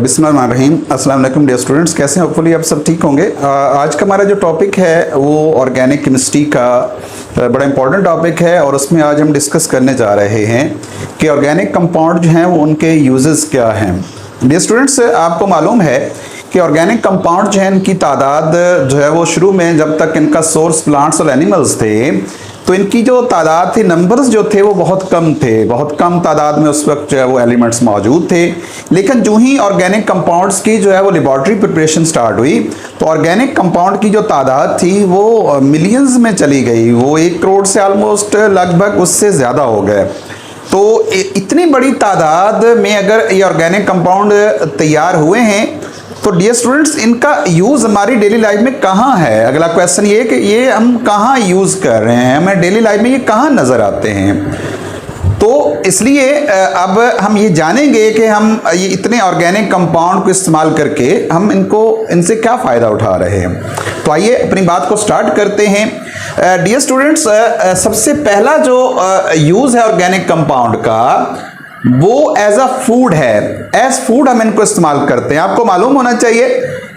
बिस्मिल्लाहिर्रहमानिर्रहीम। अस्सलाम वालेकुम डियर स्टूडेंट्स, कैसे हैं? होपफुली आप सब ठीक होंगे। आज का हमारा जो टॉपिक है वो ऑर्गेनिक केमिस्ट्री का बड़ा इंपॉर्टेंट टॉपिक है और उसमें आज हम डिस्कस करने जा रहे हैं कि ऑर्गेनिक कंपाउंड जो हैं वो उनके यूजेस क्या हैं। डियर स्टूडेंट्स, आपको मालूम है कि ऑर्गेनिक कंपाउंड जो है इनकी तादाद जो है वो शुरू में जब तक इनका सोर्स प्लांट्स और एनिमल्स थे तो इनकी जो तादाद थी, नंबर्स जो थे वो बहुत कम थे, बहुत कम तादाद में उस वक्त जो है वो एलिमेंट्स मौजूद थे। लेकिन जो ही ऑर्गेनिक कंपाउंड्स की जो है वो लेबॉर्ट्री प्रिपरेशन स्टार्ट हुई तो ऑर्गेनिक कंपाउंड की जो तादाद थी वो मिलियंस में चली गई, वो 1 करोड़ से ऑलमोस्ट लगभग उससे ज़्यादा हो गए। तो इतनी बड़ी तादाद में अगर ये ऑर्गेनिक कंपाउंड तैयार हुए हैं तो डियर स्टूडेंट्स, इनका यूज़ हमारी डेली लाइफ में कहाँ है? अगला क्वेश्चन ये कि ये हम कहाँ यूज़ कर रहे हैं, हमें डेली लाइफ में ये कहाँ नज़र आते हैं। तो इसलिए अब हम ये जानेंगे कि हम ये इतने ऑर्गेनिक कंपाउंड को इस्तेमाल करके हम इनसे क्या फ़ायदा उठा रहे हैं। तो आइए अपनी बात को स्टार्ट करते हैं। डियर स्टूडेंट्स, सबसे पहला जो यूज़ है ऑर्गेनिक कंपाउंड का वो एज अ फूड है। एज फूड हम इनको इस्तेमाल करते हैं। आपको मालूम होना चाहिए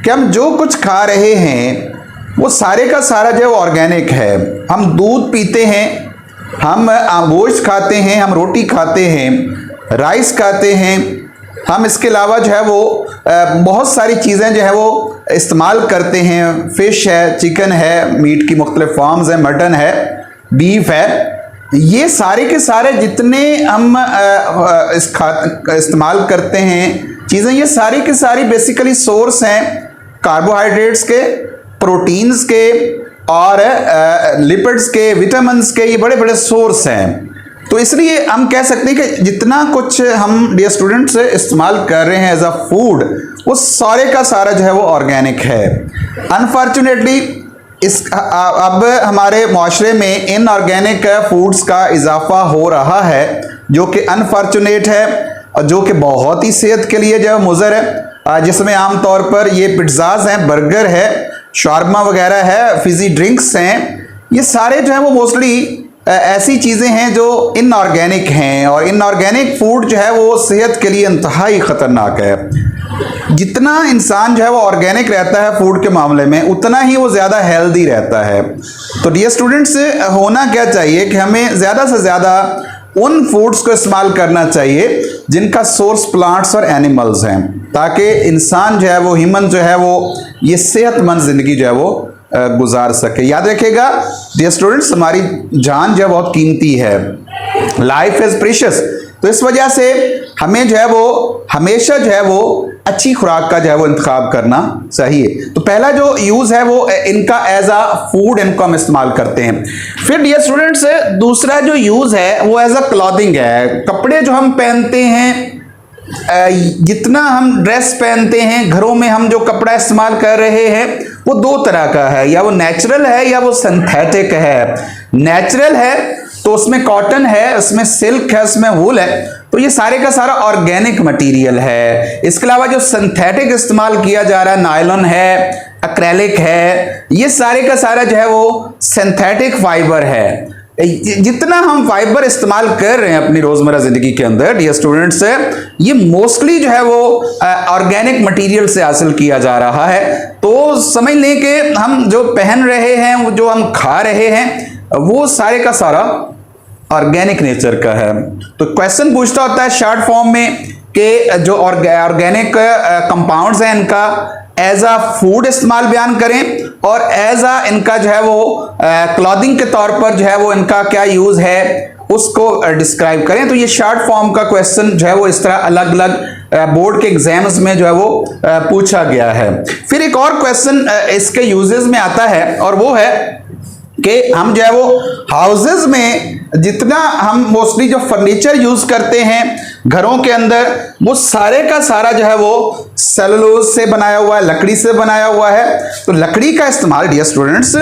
कि हम जो कुछ खा रहे हैं वो सारे का सारा जो है वो ऑर्गेनिक है। हम दूध पीते हैं, हम गोश्त खाते हैं, हम रोटी खाते हैं, राइस खाते हैं, हम इसके अलावा जो है वो बहुत सारी चीज़ें जो है वो इस्तेमाल करते हैं। फ़िश है, चिकन है, मीट की मुख्तलिफ फॉर्म्स है, मटन है, बीफ है। ये सारे के सारे जितने हम इस्तेमाल करते हैं चीज़ें, ये सारी की सारी बेसिकली सोर्स हैं कार्बोहाइड्रेट्स के, प्रोटीन्स के और लिपिड्स के, विटामिन्स के। ये बड़े बड़े सोर्स हैं। तो इसलिए हम कह सकते हैं कि जितना कुछ हम डियर स्टूडेंट्स इस्तेमाल कर रहे हैं एज अ फूड, वो सारे का सारा जो है वो ऑर्गेनिक है। अनफॉर्चुनेटली अब हमारे माशरे में इनऑर्गेनिक फूड्स का इजाफा हो रहा है जो कि अनफॉर्चुनेट है और जो कि बहुत ही सेहत के लिए जो है मुज़र है, जिसमें आमतौर पर ये पिज़्ज़ाज हैं, बर्गर है, शावरमा वगैरह है, फिज़ी ड्रिंक्स हैं। ये सारे जो है वो मोस्टली ऐसी चीज़ें हैं जो इनऑर्गेनिक हैं और इनऑर्गेनिक फूड जो है वो सेहत के लिए इंतहाई ख़तरनाक है। जितना इंसान जो है वो ऑर्गेनिक रहता है फूड के मामले में उतना ही वो ज़्यादा हेल्दी रहता है। तो डियर स्टूडेंट्स, होना क्या चाहिए कि हमें ज़्यादा से ज़्यादा उन फूड्स को इस्तेमाल करना चाहिए जिनका सोर्स प्लांट्स और एनिमल्स हैं, ताकि इंसान जो है वो ह्यूमन जो है वो ये सेहतमंद ज़िंदगी जो है वो गुजार सके। याद रखिएगा डियर स्टूडेंट्स, हमारी जान जो है बहुत कीमती है, लाइफ इज़ प्रीशियस। तो इस वजह से हमें जो है वो हमेशा जो है वो अच्छी खुराक का जो है वो इंतखाब करना चाहिए। तो पहला जो यूज़ है वो इनका एज अ फूड इनको हम इस्तेमाल करते हैं। फिर डियर स्टूडेंट्स, दूसरा जो यूज़ है वो एज अ क्लॉथिंग है। कपड़े जो हम पहनते हैं, जितना हम ड्रेस पहनते हैं, घरों में हम जो कपड़ा इस्तेमाल कर रहे हैं वो 2 तरह का है, या वो नेचुरल है या वो सिंथेटिक है। नेचुरल है तो उसमें कॉटन है, उसमें सिल्क है, उसमें वूल है, तो ये सारे का सारा ऑर्गेनिक मटेरियल है। इसके अलावा जो सिंथेटिक इस्तेमाल किया जा रहा है, नायलॉन है, एक्रेलिक है, ये सारे का सारा जो है वो सिंथेटिक फाइबर है। जितना हम फाइबर इस्तेमाल कर रहे हैं अपनी रोजमर्रा जिंदगी के अंदर डियर स्टूडेंट्स, ये मोस्टली जो है वो ऑर्गेनिक मटेरियल से हासिल किया जा रहा है। तो समझ लें कि हम जो पहन रहे हैं, जो हम खा रहे हैं, वो सारे का सारा ऑर्गेनिक नेचर का है। तो क्वेश्चन पूछता होता है शॉर्ट फॉर्म में कि जो ऑर्गेनिक कंपाउंड्स हैं इनका एज अ फूड इस्तेमाल बयान करें और एज अ इनका जो है वो क्लॉथिंग के तौर पर जो है वो इनका क्या यूज है उसको डिस्क्राइब करें। तो ये शॉर्ट फॉर्म का क्वेश्चन जो है वो इस तरह अलग अलग बोर्ड के एग्जाम्स में जो है वो पूछा गया है। फिर एक और क्वेश्चन इसके यूजेस में आता है और वो है कि हम जो है वो हाउसेस में जितना हम मोस्टली जो फर्नीचर यूज करते हैं घरों के अंदर, वो सारे का सारा जो है वो सेलुलोज से बनाया हुआ है, लकड़ी से बनाया हुआ है। तो लकड़ी का इस्तेमाल डियर स्टूडेंट्स,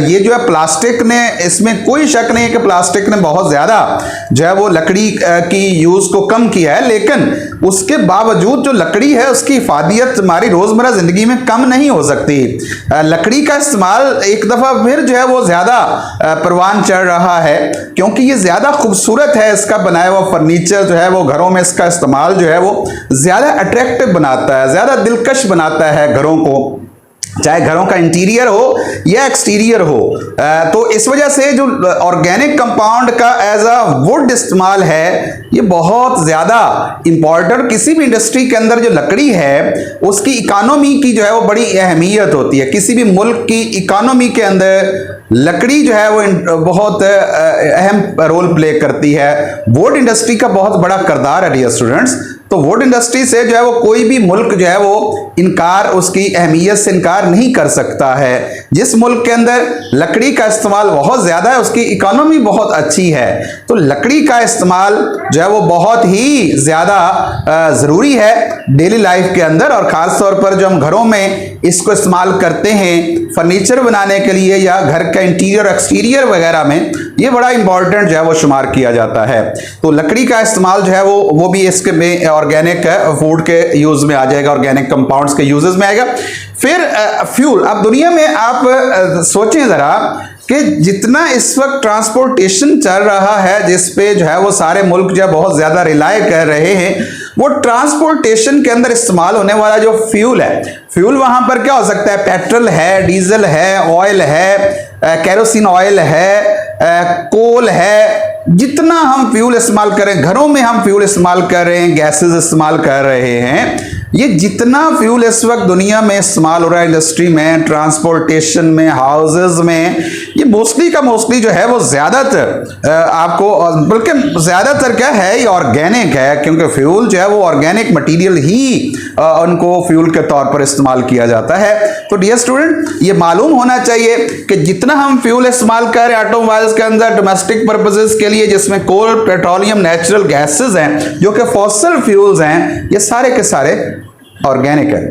ये जो है प्लास्टिक ने, इसमें कोई शक नहीं है कि प्लास्टिक ने बहुत ज़्यादा जो है वो लकड़ी की यूज़ को कम किया है, लेकिन उसके बावजूद जो लकड़ी है उसकी इफादियत हमारी रोज़मर्रा ज़िंदगी में कम नहीं हो सकती। लकड़ी का इस्तेमाल एक दफ़ा फिर जो है वो ज़्यादा परवान चढ़ रहा है क्योंकि ये ज़्यादा खूबसूरत है। इसका बनाया हुआ फर्नीचर जो है वो घरों में इसका इस्तेमाल जो है वो ज़्यादा अट्रैक्टिव बनाता है, ज़्यादा दिलकश बनाता है घरों को, चाहे घरों का इंटीरियर हो या एक्सटीरियर हो। तो इस वजह से जो ऑर्गेनिक कंपाउंड का एज अ वुड इस्तेमाल है ये बहुत ज़्यादा इंपॉर्टेंट, किसी भी इंडस्ट्री के अंदर जो लकड़ी है उसकी इकोनॉमी की जो है वो बड़ी अहमियत होती है। किसी भी मुल्क की इकोनॉमी के अंदर लकड़ी जो है वो बहुत अहम रोल प्ले करती है। वुड इंडस्ट्री का बहुत बड़ा किरदार है डियर स्टूडेंट्स। तो वुड इंडस्ट्री से जो है वो कोई भी मुल्क जो है वो इनकार, उसकी अहमियत से इनकार नहीं कर सकता है। जिस मुल्क के अंदर लकड़ी का इस्तेमाल बहुत ज़्यादा है उसकी इकोनॉमी बहुत अच्छी है। तो लकड़ी का इस्तेमाल जो है वो बहुत ही ज़्यादा ज़रूरी है डेली लाइफ के अंदर, और ख़ास तौर पर जो हम घरों में इसको इस्तेमाल करते हैं फर्नीचर बनाने के लिए या घर का इंटीरियर एक्सटीरियर वगैरह में, ये बड़ा इंपॉर्टेंट जो है वो शुमार किया जाता है। तो लकड़ी का इस्तेमाल जो है वो भी इसके में ऑर्गेनिक फूड के यूज में आ जाएगा, ऑर्गेनिक कंपाउंड्स के यूजेस में आएगा। फिर फ्यूल। अब दुनिया में आप सोचें ज़रा कि जितना इस वक्त ट्रांसपोर्टेशन चल रहा है, जिस पे जो है वो सारे मुल्क जो है बहुत ज़्यादा रिलाय कर रहे हैं, वो ट्रांसपोर्टेशन के अंदर इस्तेमाल होने वाला जो फ्यूल है, फ्यूल वहाँ पर क्या हो सकता है? पेट्रोल है, डीजल है, ऑयल है, केरोसिन ऑयल है, कोल है। जितना हम फ्यूल इस्तेमाल करें, घरों में हम फ्यूल इस्तेमाल कर रहे हैं, गैसेस इस्तेमाल कर रहे हैं, ये जितना फ्यूल इस वक्त दुनिया में इस्तेमाल हो रहा है इंडस्ट्री में, ट्रांसपोर्टेशन में, हाउसेस में, ये मोस्टली का मोस्टली जो है वो ज़्यादातर आपको, बल्कि ज़्यादातर क्या है, ये ऑर्गेनिक है, क्योंकि फ्यूल जो है वो ऑर्गेनिक मटेरियल ही उनको फ्यूल के तौर पर इस्तेमाल किया जाता है। तो डियर स्टूडेंट, ये मालूम होना चाहिए कि जितना हम फ्यूल इस्तेमाल कर रहे हैं ऑटोमोबाइल्स के अंदर डोमेस्टिक पर्पसेस के लिए, जिसमें कोल, पेट्रोलियम, नेचुरल गैसेस हैं जो कि फॉसिल फ्यूल्स हैं, ये सारे के सारे ऑर्गेनिक है।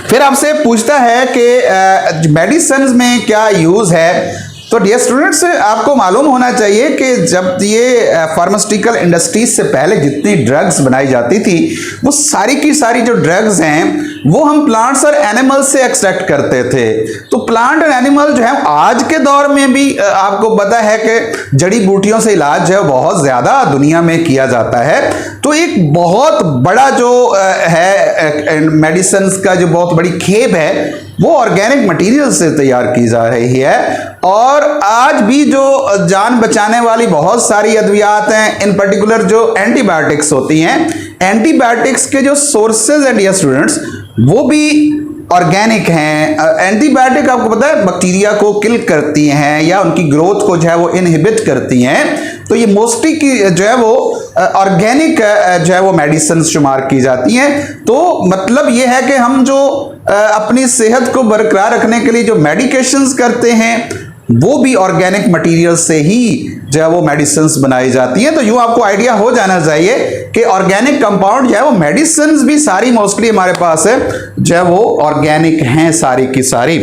फिर आपसे पूछता है कि मेडिसिन में क्या यूज है। तो डियर स्टूडेंट्स, आपको मालूम होना चाहिए कि जब ये फार्मास्यूटिकल इंडस्ट्रीज से पहले जितनी ड्रग्स बनाई जाती थी, वो सारी की सारी जो ड्रग्स हैं वो हम प्लांट्स और एनिमल्स से एक्सट्रैक्ट करते थे। तो प्लांट और एनिमल जो है आज के दौर में भी आपको पता है कि जड़ी बूटियों से इलाज जो है बहुत ज़्यादा दुनिया में किया जाता है। तो एक बहुत बड़ा जो है मेडिसिन का जो बहुत बड़ी खेप है वो ऑर्गेनिक मटेरियल से तैयार की जा रही है। और आज भी जो जान बचाने वाली बहुत सारी अद्वियात हैं, इन पर्टिकुलर जो एंटीबायोटिक्स होती हैं, एंटीबायोटिक्स के जो सोर्सेज हैं डियर स्टूडेंट्स, वो भी ऑर्गेनिक हैं। एंटीबायोटिक आपको पता है बैक्टीरिया को किल करती हैं या उनकी ग्रोथ को जो है वो इनहिबिट करती हैं। तो ये मोस्टली की जो है वो ऑर्गेनिक जो है वो मेडिसिन शुमार की जाती हैं। तो मतलब ये है कि हम जो अपनी सेहत को बरकरार रखने के लिए जो मेडिकेशंस करते हैं वो भी ऑर्गेनिक मटेरियल से ही जो है वो मेडिसिन्स बनाई जाती हैं। तो यूँ आपको आइडिया हो जाना चाहिए कि ऑर्गेनिक कंपाउंड जो है वो मेडिसिन्स भी सारी मोस्टली हमारे पास है जो है वो ऑर्गेनिक हैं सारी की सारी।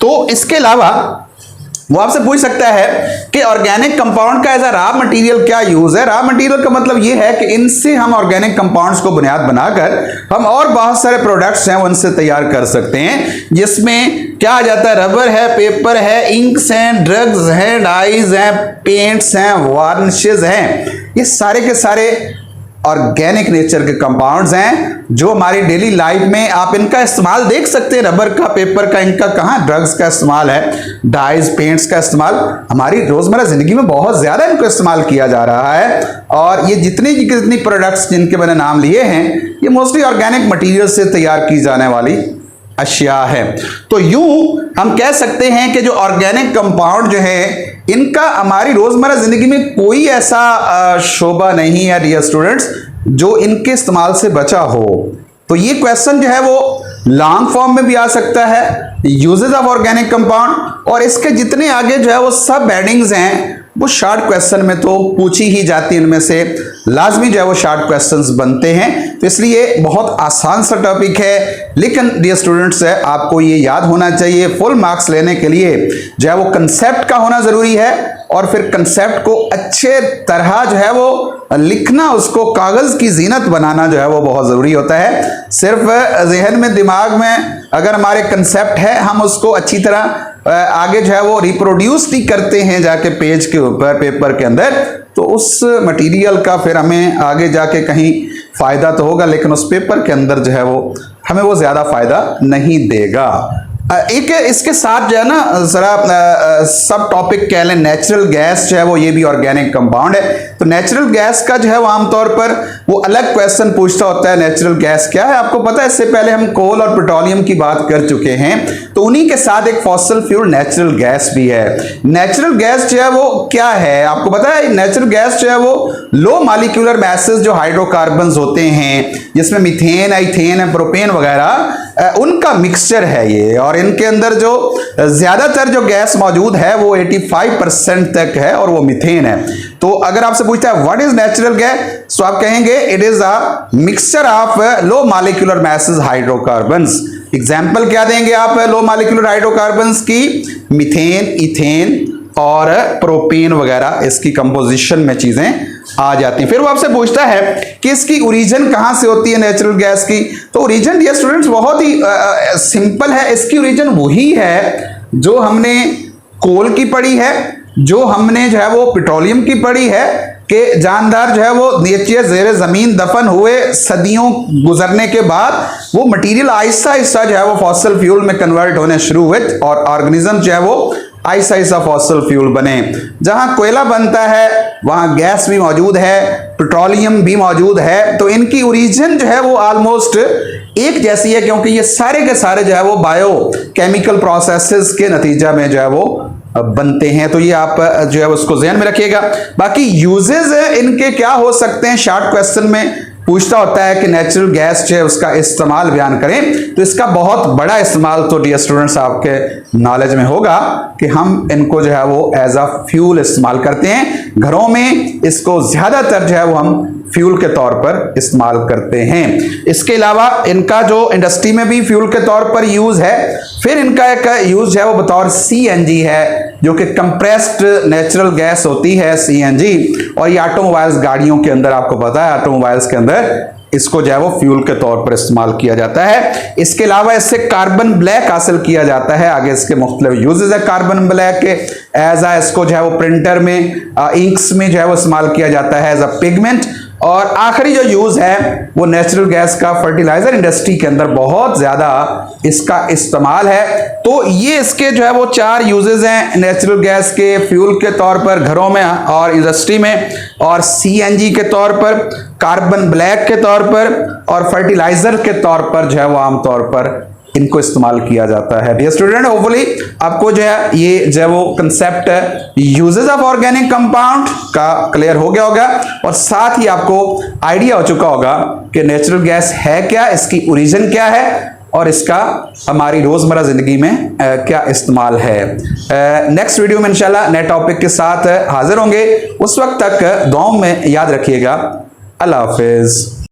तो इसके अलावा वो आपसे पूछ सकता है कि ऑर्गेनिक कंपाउंड का एज अ रॉ मटेरियल क्या यूज है। रॉ मटेरियल का मतलब ये है कि इनसे हम ऑर्गेनिक कंपाउंड्स को बुनियाद बनाकर हम और बहुत सारे प्रोडक्ट्स हैं उनसे तैयार कर सकते हैं, जिसमें क्या आ जाता है, रबर है, पेपर है, इंक्स हैं, ड्रग्स हैं, डाइज हैं, पेंट्स हैं, वार्निशेस हैं। ये सारे के सारे ऑर्गेनिक नेचर के कंपाउंड्स हैं जो हमारी डेली लाइफ में आप इनका इस्तेमाल देख सकते हैं। रबर का, पेपर का, इनका कहाँ ड्रग्स का इस्तेमाल है, डाइज, पेंट्स का इस्तेमाल हमारी रोजमर्रा जिंदगी में बहुत ज्यादा इनको इस्तेमाल किया जा रहा है। और ये जितनी प्रोडक्ट्स जिनके मैंने नाम लिए हैं ये मोस्टली ऑर्गेनिक मटीरियल से तैयार की जाने वाली अशिया है। तो यूं हम कह सकते हैं कि जो ऑर्गेनिक कंपाउंड जो है इनका हमारी रोजमर्रा जिंदगी में कोई ऐसा शोबा नहीं है डियर स्टूडेंट्स जो इनके इस्तेमाल से बचा हो। तो ये क्वेश्चन जो है वो लॉन्ग फॉर्म में भी आ सकता है, यूजेस ऑफ ऑर्गेनिक कंपाउंड, और इसके जितने आगे जो है वो सब हेडिंग्स हैं वो शॉर्ट क्वेश्चन में तो पूछी ही जाती है, इनमें से लाजमी जो है वो शॉर्ट क्वेश्चंस बनते हैं। तो इसलिए बहुत आसान सा टॉपिक है, लेकिन डियर स्टूडेंट्स आपको ये याद होना चाहिए फुल मार्क्स लेने के लिए जो है वो कंसेप्ट का होना जरूरी है, और फिर कंसेप्ट को अच्छे तरह जो है वो लिखना, उसको कागज की जीनत बनाना जो है वो बहुत जरूरी होता है। सिर्फ जहन में, दिमाग में अगर हमारे कंसेप्ट है, हम उसको अच्छी तरह आगे जो है वो रिप्रोड्यूस भी करते हैं जाके पेज के ऊपर, पेपर के अंदर, तो उस मटेरियल का फिर हमें आगे जाके कहीं फ़ायदा तो होगा, लेकिन उस पेपर के अंदर जो है वो हमें वो ज़्यादा फ़ायदा नहीं देगा। एक इसके साथ जो है ना ज़रा सब टॉपिक कह लें, नेचुरल गैस जो है वो ये भी ऑर्गेनिक कंपाउंड है। तो नेचुरल गैस का जो है वो आमतौर पर वो अलग क्वेश्चन पूछता होता है, नेचुरल गैस क्या है। आपको पता है इससे पहले हम कोल और पेट्रोलियम की बात कर चुके हैं, तो उन्हीं के साथ एक फॉसिल फ्यूल नेचुरल गैस भी है। नेचुरल गैस जो है वो क्या है आपको पता है? नेचुरल गैस जो है वो लो मॉलिक्यूलर मैसेज जो हाइड्रोकार्बन्स होते हैं, जिसमें मीथेन, इथेन, प्रोपेन वगैरह, उनका मिक्सचर है ये। और इनके अंदर जो ज्यादातर जो गैस मौजूद है वो 85% तक है और वो मीथेन है। तो अगर आपसे पूछता है व्हाट इज नेचुरल गैस, तो आप कहेंगे it is a mixture of low molecular message hydrocarbons. Example क्या देंगे आप लो मॉलिक्यूलर हाइड्रोकार्बन्स की? मीथेन, इथेन और प्रोपेन वगैरह इसकी कंपोजिशन में चीजें आ जाती हैं। फिर वो आपसे पूछता है कि इसकी ओरिजिन कहां से होती है नेचुरल गैस की। तो ओरिजिन डियर स्टूडेंट्स बहुत ही सिंपल है। इसकी ओरिजिन वही है जो हमने कोल की पढ़ी है, जो हमने जो है वो पेट्रोलियम की पढ़ी है, कि जानदार जो है वो नीचे ज़ेरे ज़मीन दफन हुए, सदियों गुजरने के बाद वो मटेरियल आहिस्ता आहिस्ता जो है वो फॉसिल फ्यूल में कन्वर्ट होने शुरू हुए और ऑर्गेनिज्म जो है वो आहिस्ता आहिस्ता फॉसिल फ्यूल बने। जहां कोयला बनता है वहां गैस भी मौजूद है, पेट्रोलियम भी मौजूद है। तो इनकी ओरिजिन जो है वो ऑलमोस्ट एक जैसी है, क्योंकि ये सारे के सारे जो है वो बायो केमिकल प्रोसेसेस के नतीजा में जो है वो बनते हैं। तो ये आप जो है उसको ध्यान में रखिएगा। बाकी यूजेस इनके क्या हो सकते हैं, शॉर्ट क्वेश्चन में पूछता होता है कि नेचुरल गैस जो है उसका इस्तेमाल बयान करें। तो इसका बहुत बड़ा इस्तेमाल तो डियर स्टूडेंट्स आपके नॉलेज में होगा कि हम इनको जो है वो एज अ फ्यूल इस्तेमाल करते हैं घरों में। इसको ज्यादातर जो है वो हम फ्यूल के तौर पर इस्तेमाल करते हैं। इसके अलावा इनका जो इंडस्ट्री में भी फ्यूल के तौर पर यूज है। फिर इनका एक यूज है वो बतौर सीएनजी है, जो कि कंप्रेस्ड नेचुरल गैस होती है सीएनजी। और ये ऑटोमोबाइल्स गाड़ियों के अंदर आपको पता है ऑटोमोबाइल्स के अंदर इसको जो है वो फ्यूल के तौर पर इस्तेमाल किया जाता है। इसके अलावा इससे कार्बन ब्लैक हासिल किया जाता है। आगे इसके मुख्तलिफ यूजेस है कार्बन ब्लैक के। एज आ इसको जो है वो प्रिंटर में, इंक्स में जो है वो इस्तेमाल किया जाता है एज अ पिगमेंट। और आखिरी जो यूज है वो नेचुरल गैस का फर्टिलाइजर इंडस्ट्री के अंदर बहुत ज्यादा इसका इस्तेमाल है। तो ये इसके जो है वो 4 यूजेस हैं नेचुरल गैस के, फ्यूल के तौर पर घरों में और इंडस्ट्री में, और सीएनजी के तौर पर, कार्बन ब्लैक के तौर पर, और फर्टिलाइजर के तौर पर जो है वो आमतौर पर इनको इस्तेमाल किया जाता है। डियर स्टूडेंट, होपफुली आपको जो है ये जो है वो concept uses of organic compound का क्लियर हो गया होगा, और साथ ही आपको आइडिया हो चुका होगा कि नेचुरल गैस है क्या, इसकी ओरिजिन क्या है, और इसका हमारी रोजमर्रा जिंदगी में क्या इस्तेमाल है। नेक्स्ट वीडियो में इंशाल्लाह नए टॉपिक के साथ हाजिर होंगे। उस वक्त तक दुआओं में याद रखिएगा। अल्लाह हाफिज।